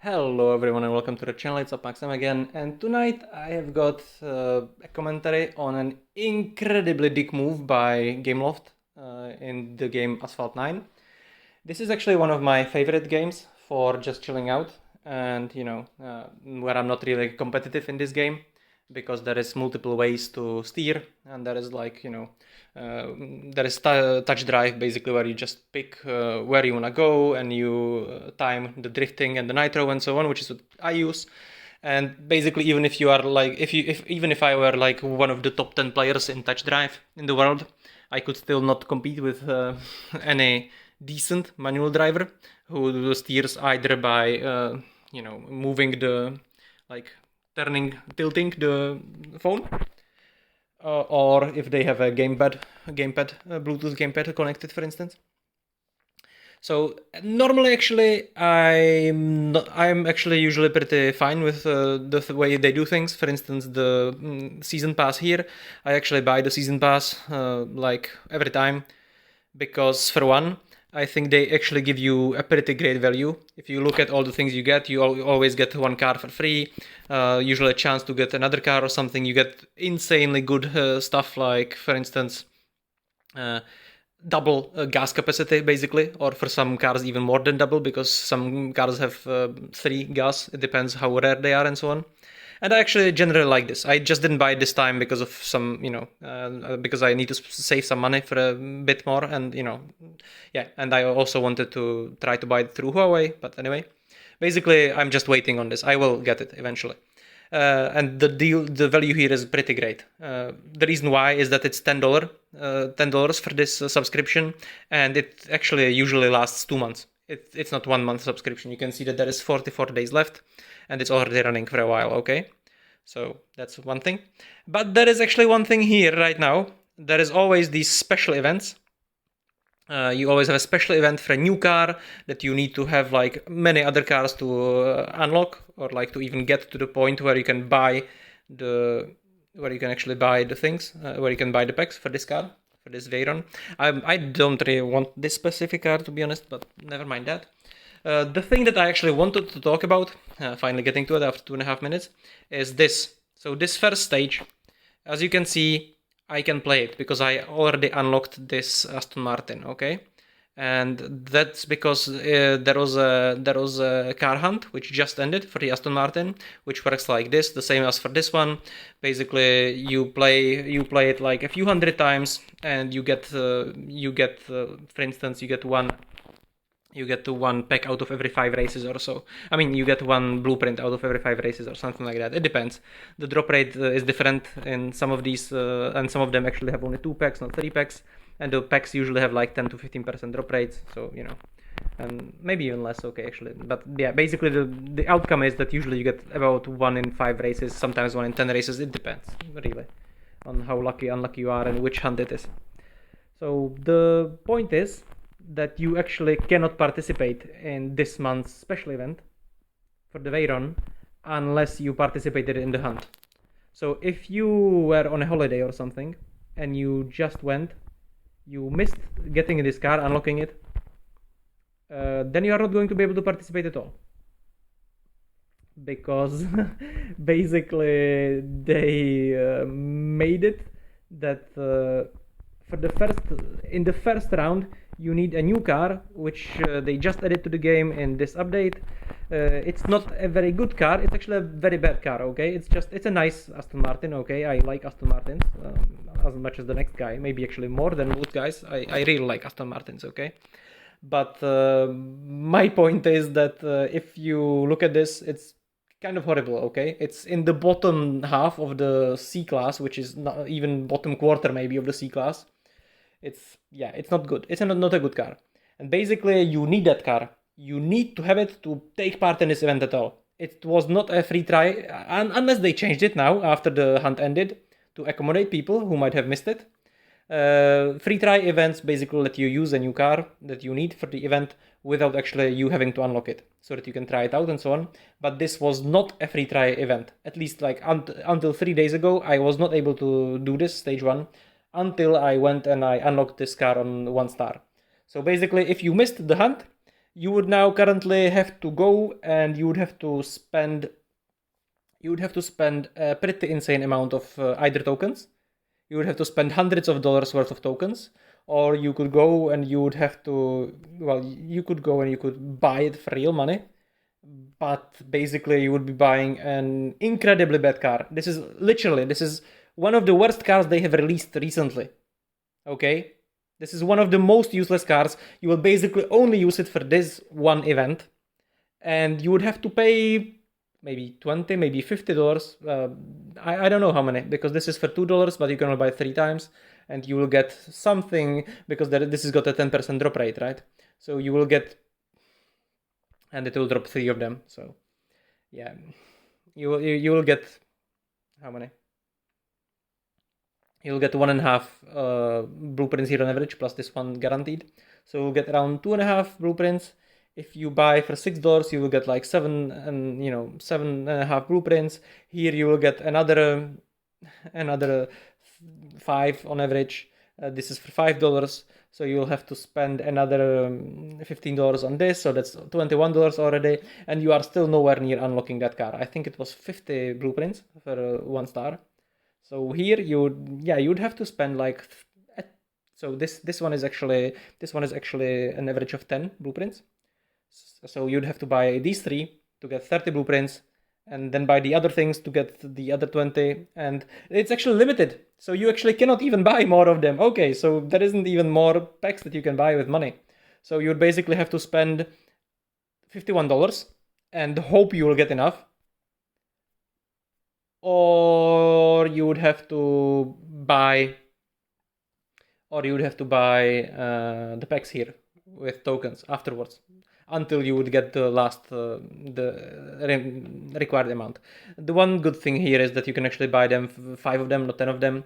Hello everyone and welcome to the channel, it's Maxim again, and tonight I have got a commentary on an incredibly dick move by Gameloft in the game Asphalt 9. This is actually one of my favorite games for just chilling out and where I'm not really competitive in this game because there is multiple ways to steer and there is there is touch drive basically where you just pick where you want to go and you time the drifting and the nitro and so on, which is what I use. And basically, even if you are like, even if I were like one of the top 10 players in touch drive in the world, I could still not compete with any decent manual driver who steers either by moving the like tilting the phone, or if they have a gamepad, Bluetooth gamepad connected, for instance. So normally, actually, I'm actually usually pretty fine with the way they do things. For instance, the season pass here, I actually buy the season pass like every time because for one, I think they actually give you a pretty great value. If you look at all the things you get, you always get one car for free, usually a chance to get another car or something. You get insanely good stuff like, for instance, double gas capacity basically, or for some cars even more than double because some cars have 3 gas. It depends how rare they are and so on. And I actually generally like this. I just didn't buy it this time because of some, because I need to save some money for a bit more, and yeah. And I also wanted to try to buy it through Huawei, but anyway, basically I'm just waiting on this. I will get it eventually. And the value here is pretty great. The reason why is that it's $10 for this subscription, and it actually usually lasts 2 months. It's not 1 month subscription. You can see that there is 44 days left, and it's already running for a while. Okay, so that's one thing. But there is actually one thing here right now. There is always these special events. You always have a special event for a new car that you need to have like many other cars to unlock, or like to even get to the point where you can actually buy the things, where you can buy the packs for this car, for this Veyron. I don't really want this specific car, to be honest, but never mind that. The thing that I actually wanted to talk about, finally getting to it after 2.5 minutes, is this. So this first stage, as you can see, I can play it because I already unlocked this Aston Martin, okay? And that's because there was a car hunt which just ended for the Aston Martin, which works like this, the same as for this one. Basically, you play it like a few hundred times, and you get for instance, you get one pack out of every 5 races or so. I mean, you get one blueprint out of every 5 races or something like that. It depends. The drop rate is different in some of these, and some of them actually have only 2 packs, not 3 packs. And the packs usually have like 10 to 15% drop rates, so and maybe even less, okay, actually. But yeah, basically the outcome is that usually you get about 1 in 5 races, sometimes 1 in 10 races. It depends, really, on how unlucky you are and which hunt it is. So the point is that you actually cannot participate in this month's special event for the Veyron unless you participated in the hunt. So if you were on a holiday or something and you just went, you missed getting in this car, unlocking it, then you are not going to be able to participate at all. Because basically they made it that in the first round you need a new car, which they just added to the game in this update. It's not a very good car, it's actually a very bad car, okay? It's a nice Aston Martin, okay? I like Aston Martins as much as the next guy, maybe actually more than both guys. I really like Aston Martins, okay? But my point is that if you look at this, it's kind of horrible, okay? It's in the bottom half of the C class, which is not even bottom quarter maybe of the C class. It's not good. It's not a good car. And basically, you need that car. You need to have it to take part in this event at all. It was not a free try, unless they changed it now after the hunt ended to accommodate people who might have missed it. Free try events basically let you use a new car that you need for the event without actually you having to unlock it, so that you can try it out and so on. But this was not a free try event. At least like until 3 days ago, I was not able to do this stage 1 until I went and I unlocked this car on 1 star. So basically, if you missed the hunt, you would now currently have to go and you would have to spend a pretty insane amount of either tokens. You would have to spend hundreds of dollars worth of tokens, or you could go and you would have to, well, you could go and you could buy it for real money, but basically you would be buying an incredibly bad car. This is one of the worst cars they have released recently. Okay? This is one of the most useless cars. You will basically only use it for this one event, and you would have to pay maybe 20, maybe $50. I don't know how many, because this is for $2, but you can only buy 3 times, and you will get something, because this has got a 10% drop rate, right? So you will get, and it will drop 3 of them. So yeah, you will get, how many? You'll get 1.5 blueprints here on average, plus this one guaranteed. So you'll get around 2.5 blueprints. If you buy for $6, you will get like 7.5 blueprints. Here you will get another 5 on average. This is for $5, so you'll have to spend another $15 on this, so that's $21 already, and you are still nowhere near unlocking that car. I think it was 50 blueprints for 1 star. So here you'd have to spend like, so this one is actually an average of 10 blueprints. So you'd have to buy these 3 to get 30 blueprints, and then buy the other things to get the other 20, and it's actually limited. So you actually cannot even buy more of them. Okay, so there isn't even more packs that you can buy with money. So you'd basically have to spend $51 and hope you will get enough. Or you would have to buy the packs here with tokens afterwards, until you would get the last required amount. The one good thing here is that you can actually buy them, 5 of them, not 10 of them,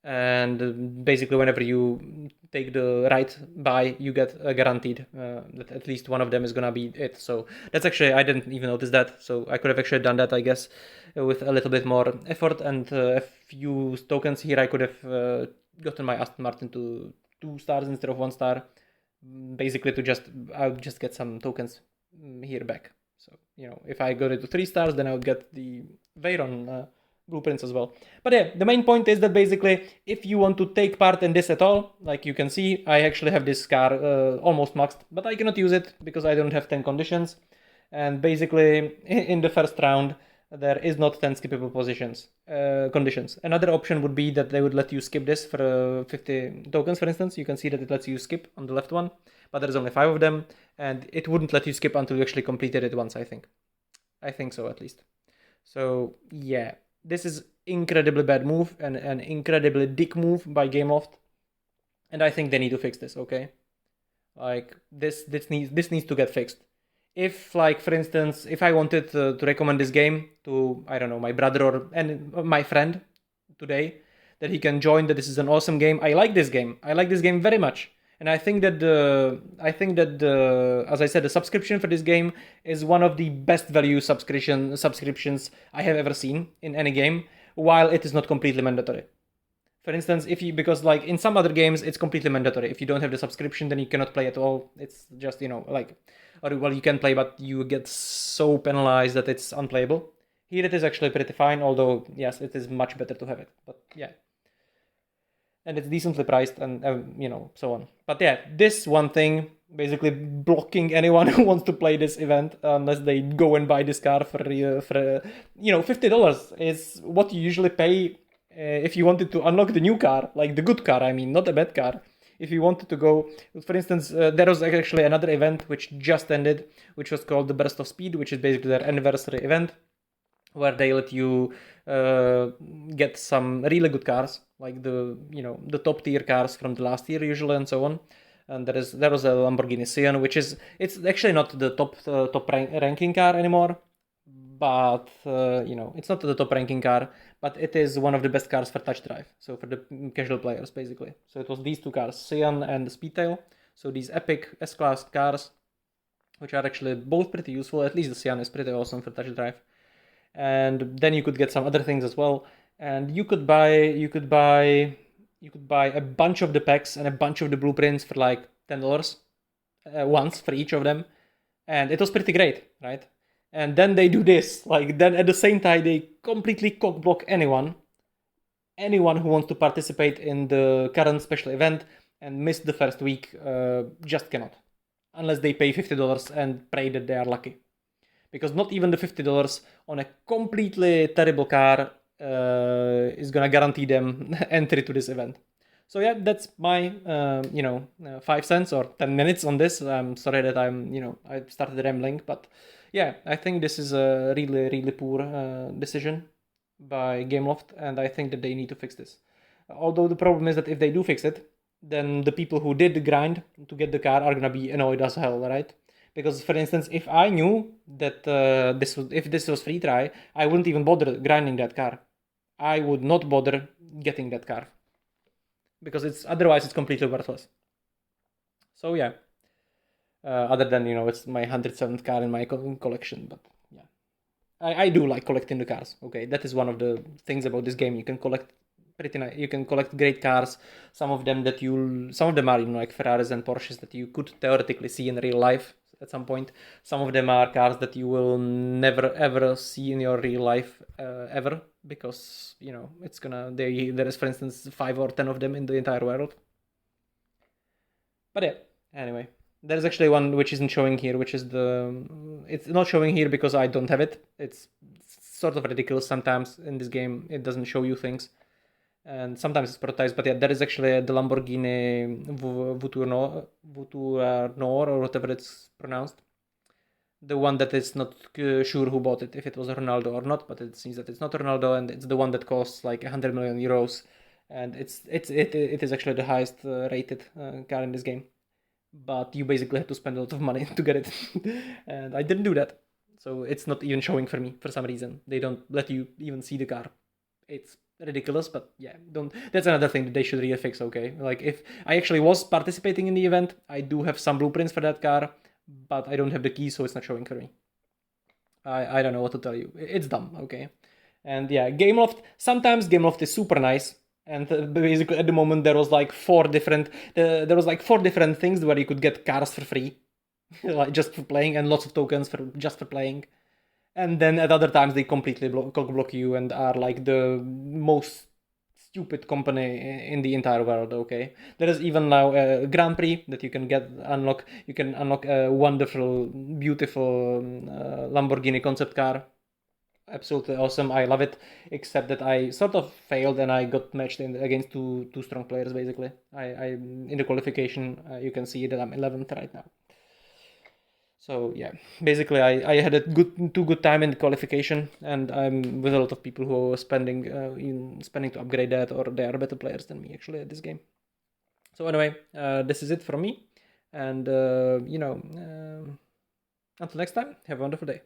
and basically whenever you take the right buy, you get guaranteed that at least one of them is gonna be it. So that's actually, I didn't even notice that, so I could have actually done that, I guess, with a little bit more effort and a few tokens here. I could have gotten my Aston Martin to 2 stars instead of 1 star, basically I would just get some tokens here back. So, if I got it to 3 stars, then I would get the Veyron blueprints as well. But yeah, the main point is that basically, if you want to take part in this at all, like you can see, I actually have this car almost maxed, but I cannot use it because I don't have 10 conditions. And basically, in the first round, there is not 10 skippable conditions. Another option would be that they would let you skip this for 50 tokens, for instance. You can see that it lets you skip on the left one, but there's only 5 of them, and it wouldn't let you skip until you actually completed it once, I think. I think so, at least. So, yeah. This is incredibly bad move and an incredibly dick move by Gameloft, and I think they need to fix this. Okay, like this needs to get fixed. If, like, for instance, if I wanted to recommend this game to, I don't know, my brother or my friend today, that he can join, that this is an awesome game. I like this game. I like this game very much. And I think that as I said, the subscription for this game is one of the best value subscriptions I have ever seen in any game, while it is not completely mandatory. For instance, because like in some other games, it's completely mandatory. If you don't have the subscription, then you cannot play at all. It's just, you can play, but you get so penalized that it's unplayable. Here it is actually pretty fine, although, yes, it is much better to have it. But yeah. And it's decently priced, and so on. But yeah, this one thing, basically blocking anyone who wants to play this event unless they go and buy this car for $50 is what you usually pay if you wanted to unlock the new car, like the good car. I mean, not a bad car. If you wanted to go, for instance, there was actually another event which just ended, which was called the Burst of Speed, which is basically their anniversary event, where they let you get some really good cars, like the top tier cars from the last year usually, and so on. And there was a Lamborghini Sian, it's actually not the top ranking car anymore, but it's not the top ranking car, but it is one of the best cars for touch drive, so for the casual players basically. So it was these 2 cars, Sian and Speedtail. So these epic S-Class cars, which are actually both pretty useful. At least the Sian is pretty awesome for touch drive. And then you could get some other things as well, and you could buy a bunch of the packs and a bunch of the blueprints for like $10 once for each of them. and it was pretty great, right? And then they do this, like then at the same time they completely cockblock anyone who wants to participate in the current special event and miss the first week. Just cannot, unless they pay $50 and pray that they are lucky, because not even the $50 on a completely terrible car is gonna guarantee them entry to this event. So yeah, that's my 5 cents or 10 minutes on this. I'm sorry that I started rambling, but yeah, I think this is a really really poor decision by Gameloft, and I think that they need to fix this. Although the problem is that if they do fix it, then the people who did the grind to get the car are gonna be annoyed as hell, right? Because, for instance, if I knew that if this was free try, I wouldn't even bother grinding that car. I would not bother getting that car because otherwise it's completely worthless. So yeah, other than it's my 107th car in my collection, but yeah, I do like collecting the cars. Okay, that is one of the things about this game. You can collect pretty nice. You can collect great cars. Some of them are like Ferraris and Porsches that you could theoretically see in real life at some point. Some of them are cars that you will never ever see in your real life ever, because there is, for instance, 5 or 10 of them in the entire world. But yeah, anyway, there's actually one which isn't showing here, which is it's not showing here because I don't have it. It's sort of ridiculous sometimes in this game. It doesn't show you things, and sometimes it's prioritized. But yeah, there is actually the Lamborghini Vuturanor, or whatever it's pronounced. The one that is not sure who bought it, if it was Ronaldo or not, but it seems that it's not Ronaldo, and it's the one that costs like 100 million euros, and it is actually the highest rated car in this game. But you basically have to spend a lot of money to get it, and I didn't do that, so it's not even showing for me for some reason. They don't let you even see the car. It's ridiculous, but yeah, don't. That's another thing that they should really fix. Okay, like if I actually was participating in the event, I do have some blueprints for that car, but I don't have the key, so it's not showing for me. I don't know what to tell you. It's dumb, okay? And yeah, Gameloft, sometimes Gameloft is super nice. And basically at the moment there was like four different things where you could get cars for free, like just for playing, and lots of tokens for just for playing. And then at other times they completely block you and are like the most stupid company in the entire world. Okay, there is even now a Grand Prix that you can unlock. You can unlock a wonderful, beautiful Lamborghini concept car. Absolutely awesome. I love it. Except that I sort of failed and I got matched against two strong players. Basically, I in the qualification you can see that I'm 11th right now. So yeah, basically I had a too good time in the qualification, and I'm with a lot of people who are spending to upgrade that, or they are better players than me actually at this game. So anyway, this is it from me, and until next time, have a wonderful day.